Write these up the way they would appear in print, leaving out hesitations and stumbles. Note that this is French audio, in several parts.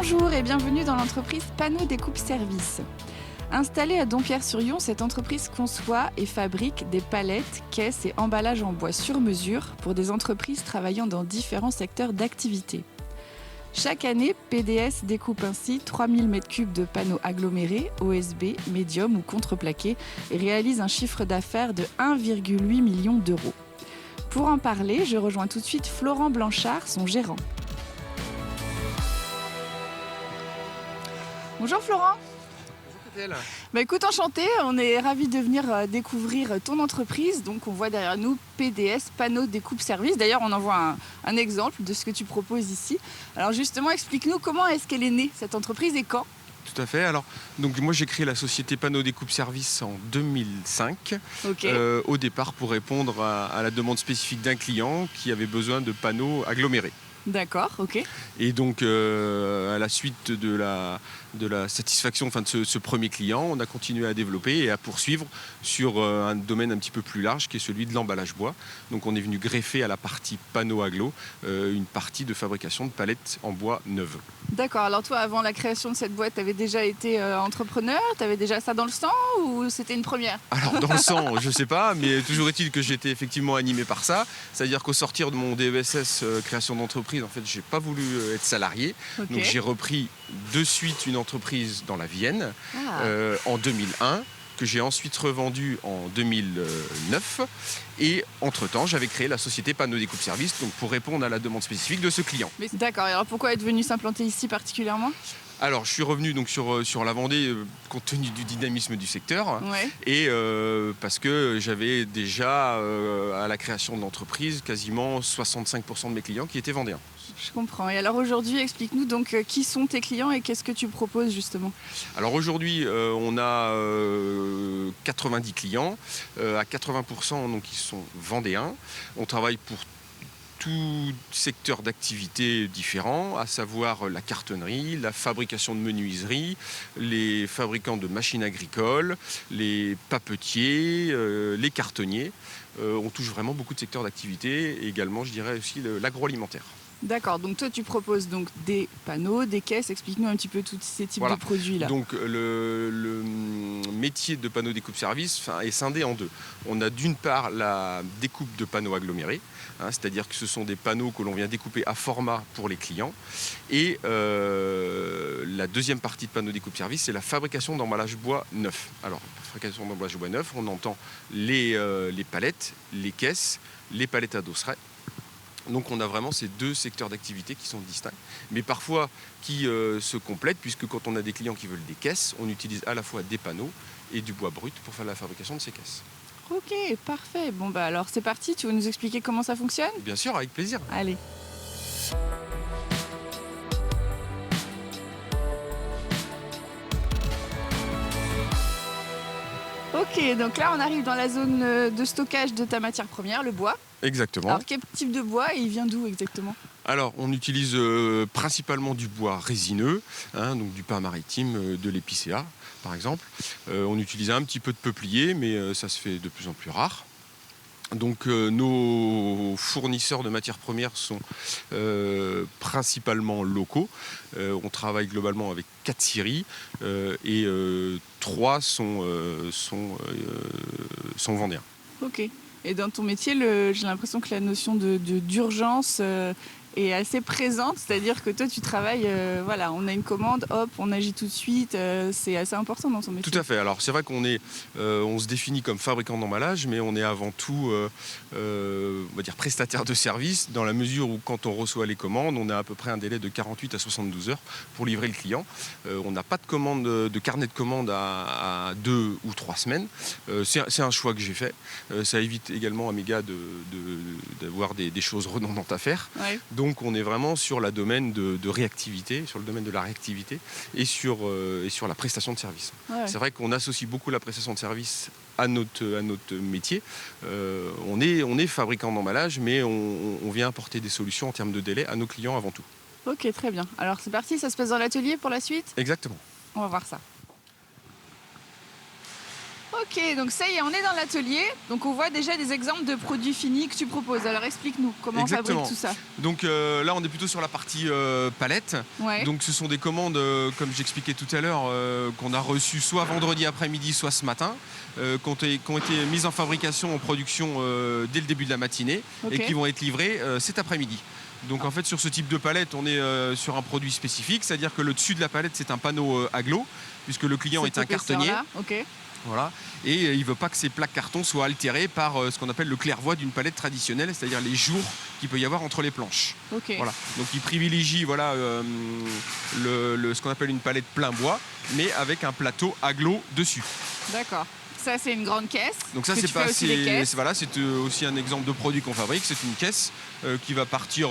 Bonjour et bienvenue dans l'entreprise Panneau Découpe Service. Installée à Dompierre-sur-Yon, cette entreprise conçoit et fabrique des palettes, caisses et emballages en bois sur mesure pour des entreprises travaillant dans différents secteurs d'activité. Chaque année, PDS découpe ainsi 3000 m3 de panneaux agglomérés, OSB, médium ou contreplaqués et réalise un chiffre d'affaires de 1,8 million d'euros. Pour en parler, je rejoins tout de suite Florent Blanchard, son gérant. Bonjour Florent. Écoute, enchanté, on est ravis de venir découvrir ton entreprise. Donc on voit derrière nous PDS, Panneau Découpe Service. D'ailleurs, on en voit un exemple de ce que tu proposes ici. Alors justement, explique-nous comment est-ce qu'elle est née, cette entreprise, et quand? Tout à fait. Alors, donc moi j'ai créé la société Panneau Découpe Service en 2005. Okay. Au départ pour répondre à la demande spécifique d'un client qui avait besoin de panneaux agglomérés. D'accord, ok. Et donc à la suite de la satisfaction de ce premier client, on a continué à développer et à poursuivre sur un domaine un petit peu plus large qui est celui de l'emballage bois. Donc on est venu greffer à la partie panneau agglo une partie de fabrication de palettes en bois neuves. D'accord, alors toi avant la création de cette boîte, tu avais déjà été entrepreneur, tu avais déjà ça dans le sang ou c'était une première? Alors dans le sang, je ne sais pas, mais toujours est-il que j'étais effectivement animé par ça. C'est-à-dire qu'au sortir de mon DESS création d'entreprise, en fait, j'ai pas voulu être salarié. Okay. Donc j'ai repris de suite une entreprise dans la Vienne en 2001. Que j'ai ensuite revendu en 2009. Et entre-temps, j'avais créé la société Panneau Découpe Service donc pour répondre à la demande spécifique de ce client. D'accord, alors pourquoi être venu s'implanter ici particulièrement? Alors, je suis revenu donc sur la Vendée compte tenu du dynamisme du secteur et parce que j'avais déjà à la création de l'entreprise quasiment 65% de mes clients qui étaient vendéens. Je comprends. Et alors aujourd'hui, explique-nous donc qui sont tes clients et qu'est-ce que tu proposes justement? Alors aujourd'hui, on a 90 clients, à 80% donc ils sont vendéens. On travaille pour tout secteur d'activité différents, à savoir la cartonnerie, la fabrication de menuiserie, les fabricants de machines agricoles, les papetiers, les cartonniers. On touche vraiment beaucoup de secteurs d'activité et également, je dirais aussi, l'agroalimentaire. D'accord, donc toi tu proposes donc des panneaux, des caisses, explique-nous un petit peu tous ces types de produits-là. Donc le métier de panneau découpe service est scindé en deux. On a d'une part la découpe de panneaux agglomérés, c'est-à-dire que ce sont des panneaux que l'on vient découper à format pour les clients. Et la deuxième partie de panneau découpe service, c'est la fabrication d'emballage bois neuf. Alors, fabrication d'emballage bois neuf, on entend les palettes, les caisses, les palettes à dosseret. Donc on a vraiment ces deux secteurs d'activité qui sont distincts, mais parfois qui se complètent, puisque quand on a des clients qui veulent des caisses, on utilise à la fois des panneaux et du bois brut pour faire la fabrication de ces caisses. Ok, parfait. Bon alors c'est parti, tu veux nous expliquer comment ça fonctionne? Bien sûr, avec plaisir. Allez. Ok, donc là on arrive dans la zone de stockage de ta matière première, le bois. Exactement. Alors quel type de bois et il vient d'où exactement? Alors on utilise principalement du bois résineux, donc du pin maritime, de l'épicéa par exemple. On utilise un petit peu de peuplier, mais ça se fait de plus en plus rare. Donc nos fournisseurs de matières premières sont principalement locaux. On travaille globalement avec 4 scieries et 3 sont vendéens. Ok. Et dans ton métier, j'ai l'impression que la notion d'urgence est assez présente, c'est-à-dire que toi tu travailles, on a une commande, hop, on agit tout de suite, c'est assez important dans ton métier. Tout à fait, alors c'est vrai qu'on on se définit comme fabricant d'emballage, mais on est avant tout on va dire prestataire de service, dans la mesure où quand on reçoit les commandes, on a à peu près un délai de 48 à 72 heures pour livrer le client. On n'a pas de carnet de commandes à 2 ou 3 semaines, c'est un choix que j'ai fait, ça évite également à mes gars d'avoir des choses redondantes à faire. Ouais. Donc on est vraiment sur le domaine de réactivité, sur le domaine de la réactivité et sur la prestation de service. Ouais. C'est vrai qu'on associe beaucoup la prestation de service à notre métier. On est fabricant d'emballage, mais on vient apporter des solutions en termes de délai à nos clients avant tout. Ok, très bien. Alors c'est parti, ça se passe dans l'atelier pour la suite? Exactement. On va voir ça. Ok, donc ça y est, on est dans l'atelier. Donc on voit déjà des exemples de produits finis que tu proposes. Alors explique-nous comment on fabrique tout ça. Donc là, on est plutôt sur la partie palette. Ouais. Donc ce sont des commandes, comme j'expliquais tout à l'heure, qu'on a reçues soit vendredi après-midi, soit ce matin, qui ont été mises en fabrication, en production dès le début de la matinée et qui vont être livrées cet après-midi. Donc en fait, sur ce type de palette, on est sur un produit spécifique, c'est-à-dire que le dessus de la palette, c'est un panneau aglo, puisque le client est un cartonnier. Voilà. Et il ne veut pas que ces plaques carton soient altérées par ce qu'on appelle le claire-voie d'une palette traditionnelle, c'est-à-dire les jours qu'il peut y avoir entre les planches. Voilà. Donc il privilégie ce qu'on appelle une palette plein bois, mais avec un plateau aglo dessus. D'accord. Ça, c'est une grande caisse. Donc ça, c'est aussi un exemple de produit qu'on fabrique. C'est une caisse qui va partir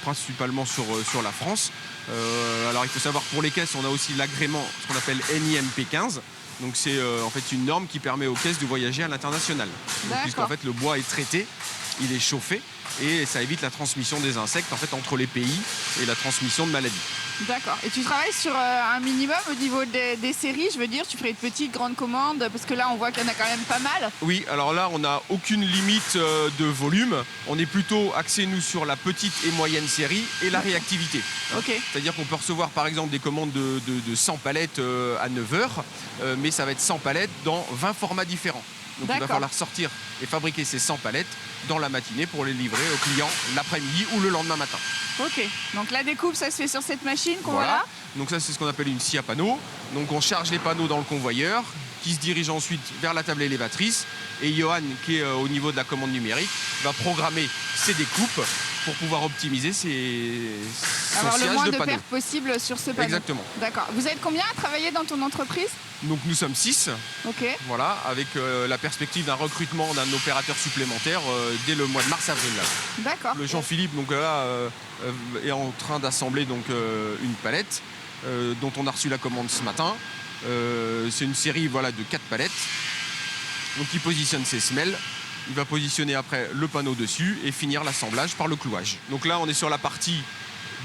principalement sur la France. Alors il faut savoir, pour les caisses, on a aussi l'agrément, ce qu'on appelle NIMP 15. Donc c'est en fait une norme qui permet aux caisses de voyager à l'international. Puisqu'en fait le bois est traité, il est chauffé et ça évite la transmission des insectes en fait entre les pays et la transmission de maladies. D'accord. Et tu travailles sur un minimum au niveau des séries, je veux dire, tu ferais une petite, grande commande, parce que là on voit qu'il y en a quand même pas mal. Oui, alors là on n'a aucune limite de volume, on est plutôt axé nous sur la petite et moyenne série et la réactivité. C'est-à-dire qu'on peut recevoir par exemple des commandes de 100 palettes à 9 heures, mais ça va être 100 palettes dans 20 formats différents. Donc il va falloir sortir et fabriquer ces 100 palettes dans la matinée pour les livrer aux clients l'après-midi ou le lendemain matin. Ok, donc la découpe, ça se fait sur cette machine qu'on voit là. Donc ça, c'est ce qu'on appelle une scie à panneaux. Donc on charge les panneaux dans le convoyeur qui se dirige ensuite vers la table élévatrice. Et Johan, qui est au niveau de la commande numérique, va programmer ses découpes pour pouvoir optimiser son avoir sciage le moins de panneaux. pertes possible sur ce panneau. Exactement. D'accord. Vous êtes combien à travailler dans ton entreprise ? Donc nous sommes 6, voilà, avec la perspective d'un recrutement d'un opérateur supplémentaire dès le mois de mars-avril. D'accord. Le Jean-Philippe donc, là, est en train d'assembler donc, une palette dont on a reçu la commande ce matin. C'est une série de 4 palettes. Donc il positionne ses semelles. Il va positionner après le panneau dessus et finir l'assemblage par le clouage. Donc là on est sur la partie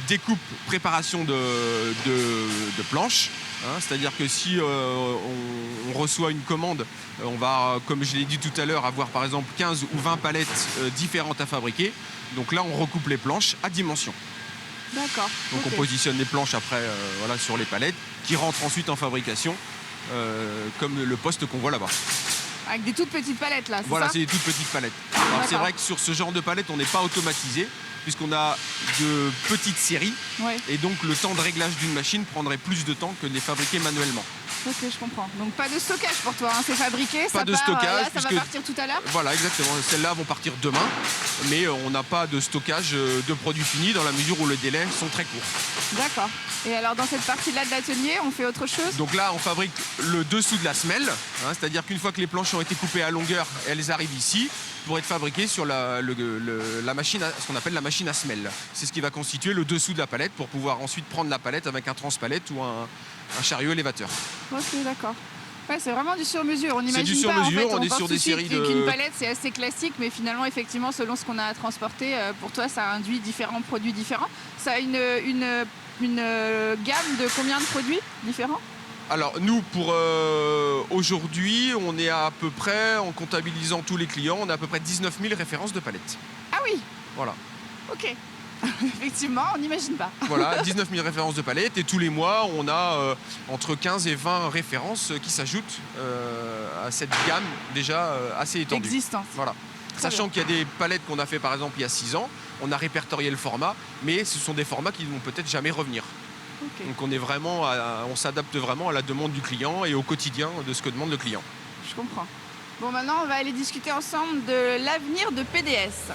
découpe, préparation de planches. C'est-à-dire que si on reçoit une commande, on va, comme je l'ai dit tout à l'heure, avoir par exemple 15 ou 20 palettes différentes à fabriquer. Donc là, on recoupe les planches à dimension. D'accord. Donc on positionne les planches après sur les palettes qui rentrent ensuite en fabrication, comme le poste qu'on voit là-bas. Avec des toutes petites palettes là, c'est ça ? Voilà, c'est des toutes petites palettes. Alors c'est vrai que sur ce genre de palettes, on n'est pas automatisé, puisqu'on a de petites séries, et donc le temps de réglage d'une machine prendrait plus de temps que de les fabriquer manuellement. Ok, je comprends. Donc pas de stockage pour toi, c'est fabriqué, pas de stockage, là, ça va partir tout à l'heure ? Voilà, exactement. Celles-là vont partir demain, mais on n'a pas de stockage de produits finis dans la mesure où les délais sont très courts. D'accord. Et alors dans cette partie-là de l'atelier, on fait autre chose ? Donc là, on fabrique le dessous de la semelle, c'est-à-dire qu'une fois que les planches ont été coupées à longueur, elles arrivent ici pour être fabriquées sur la machine, ce qu'on appelle la machine à semelle. C'est ce qui va constituer le dessous de la palette pour pouvoir ensuite prendre la palette avec un transpalette ou un chariot élévateur. Ok, d'accord. Ouais, c'est vraiment du sur-mesure. On imagine du sur-mesure, on est sur des séries de... Qu'une palette, c'est assez classique, mais finalement, effectivement, selon ce qu'on a à transporter, pour toi, ça induit différents produits différents. Ça a une gamme de combien de produits différents ? Alors nous, pour aujourd'hui, on est à peu près, en comptabilisant tous les clients, on a à peu près 19 000 références de palettes. Ah oui ? Voilà. Ok. Effectivement, on n'imagine pas. Voilà, 19 000 références de palettes et tous les mois, on a entre 15 et 20 références qui s'ajoutent à cette gamme déjà assez étendue. Existante. Voilà. Sachant qu'il y a des palettes qu'on a fait par exemple il y a 6 ans, on a répertorié le format, mais ce sont des formats qui ne vont peut-être jamais revenir. Okay. Donc on s'adapte vraiment à la demande du client et au quotidien de ce que demande le client. Je comprends. Bon, maintenant on va aller discuter ensemble de l'avenir de PDS.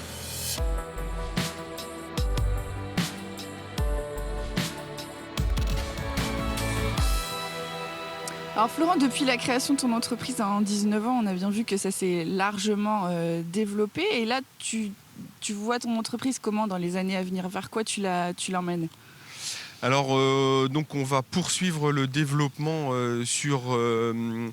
Alors Florent, depuis la création de ton entreprise en 19 ans, on a bien vu que ça s'est largement développé. Et là, tu vois ton entreprise comment dans les années à venir ? Vers quoi tu l'emmènes ? Alors, donc on va poursuivre le développement sur une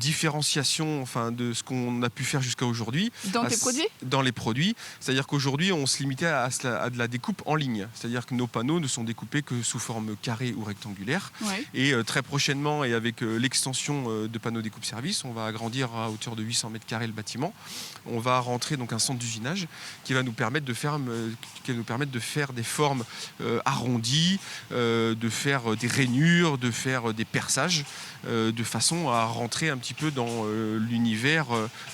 différenciation de ce qu'on a pu faire jusqu'à aujourd'hui. Dans tes produits ? Dans les produits. C'est-à-dire qu'aujourd'hui, on se limitait à de la découpe en ligne. C'est-à-dire que nos panneaux ne sont découpés que sous forme carrée ou rectangulaire. Ouais. Et très prochainement, et avec l'extension de panneaux découpe-service, on va agrandir à hauteur de 800 mètres carrés le bâtiment. On va rentrer donc un centre d'usinage qui va nous permettre de faire des formes arrondies, de faire des rainures, de faire des perçages, de façon à rentrer un petit peu dans l'univers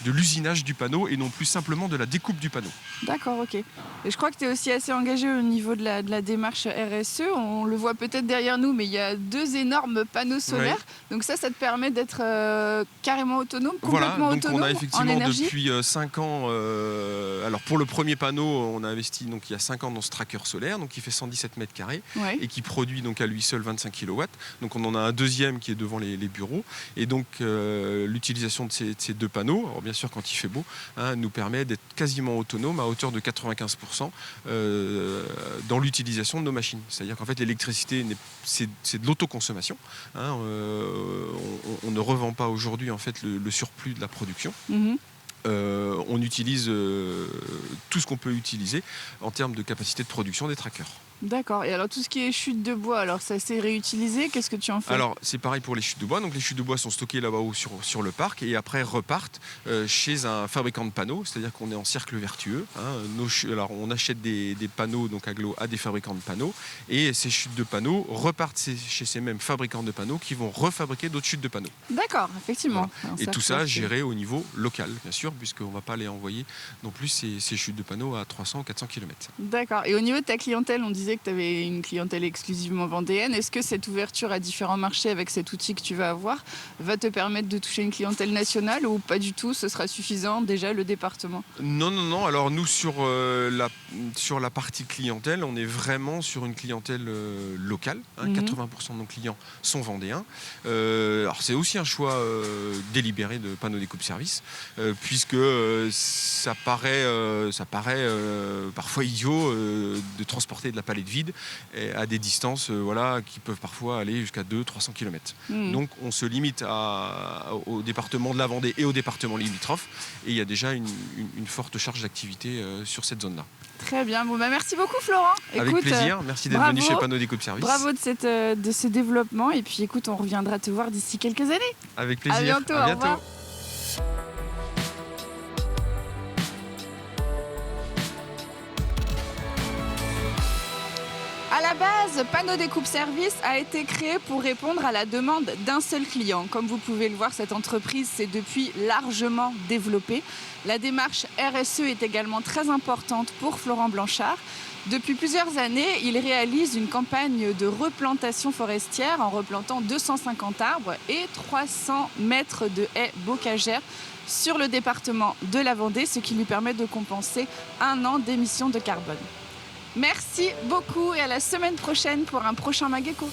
de l'usinage du panneau et non plus simplement de la découpe du panneau. D'accord, ok. Et je crois que tu es aussi assez engagé au niveau de la démarche RSE. On le voit peut-être derrière nous, mais il y a 2 énormes panneaux solaires. Ouais. Donc ça te permet d'être carrément autonome, complètement donc autonome on a effectivement en énergie. Depuis 5 ans, alors pour le premier panneau, on a investi donc, il y a 5 ans dans ce tracker solaire, donc qui fait 117 mètres carrés et qui produit donc à lui seul 25 kW. Donc on en a un deuxième qui est devant les bureaux. Et donc l'utilisation de ces 2 panneaux, alors bien sûr quand il fait beau, nous permet d'être quasiment autonome à hauteur de 95% dans l'utilisation de nos machines. C'est-à-dire qu'en fait l'électricité, c'est de l'autoconsommation. On ne revend pas aujourd'hui en fait le surplus de la production. Mmh. On utilise tout ce qu'on peut utiliser en termes de capacité de production des trackers. D'accord. Et alors tout ce qui est chutes de bois, alors ça s'est réutilisé, qu'est-ce que tu en fais ? Alors c'est pareil pour les chutes de bois. Donc les chutes de bois sont stockées là-bas sur le parc et après repartent chez un fabricant de panneaux, c'est-à-dire qu'on est en cercle vertueux. Alors on achète des panneaux donc à des fabricants de panneaux et ces chutes de panneaux repartent chez ces mêmes fabricants de panneaux qui vont refabriquer d'autres chutes de panneaux. D'accord, effectivement. Voilà. Et tout ça géré au niveau local, bien sûr, puisqu'on ne va pas les envoyer non plus ces chutes de panneaux à 300 ou 400 km. D'accord. Et au niveau de ta clientèle, on disait que tu avais une clientèle exclusivement vendéenne. Est-ce que cette ouverture à différents marchés avec cet outil que tu vas avoir va te permettre de toucher une clientèle nationale ou pas du tout ? Ce sera suffisant déjà le département ? Non. Alors nous sur la partie clientèle, on est vraiment sur une clientèle locale. 80% de nos clients sont vendéens. Alors c'est aussi un choix délibéré de panneaux découpe-service puisque ça paraît parfois idiot de transporter de la palette vide à des distances qui peuvent parfois aller jusqu'à 200-300 km. Donc on se limite au département de la Vendée et au département limitrophe et il y a déjà une forte charge d'activité sur cette zone-là. Très bien. Bon, merci beaucoup Florent. Avec plaisir. Merci d'être venu chez Panneaux Découpe-Service. Bravo de ce développement et puis écoute, on reviendra te voir d'ici quelques années. Avec plaisir. À bientôt. Au revoir. À la base, Panneaux Découpe-Service a été créé pour répondre à la demande d'un seul client. Comme vous pouvez le voir, cette entreprise s'est depuis largement développée. La démarche RSE est également très importante pour Florent Blanchard. Depuis plusieurs années, il réalise une campagne de replantation forestière en replantant 250 arbres et 300 mètres de haies bocagères sur le département de la Vendée, ce qui lui permet de compenser 1 an d'émissions de carbone. Merci beaucoup et à la semaine prochaine pour un prochain Mageco.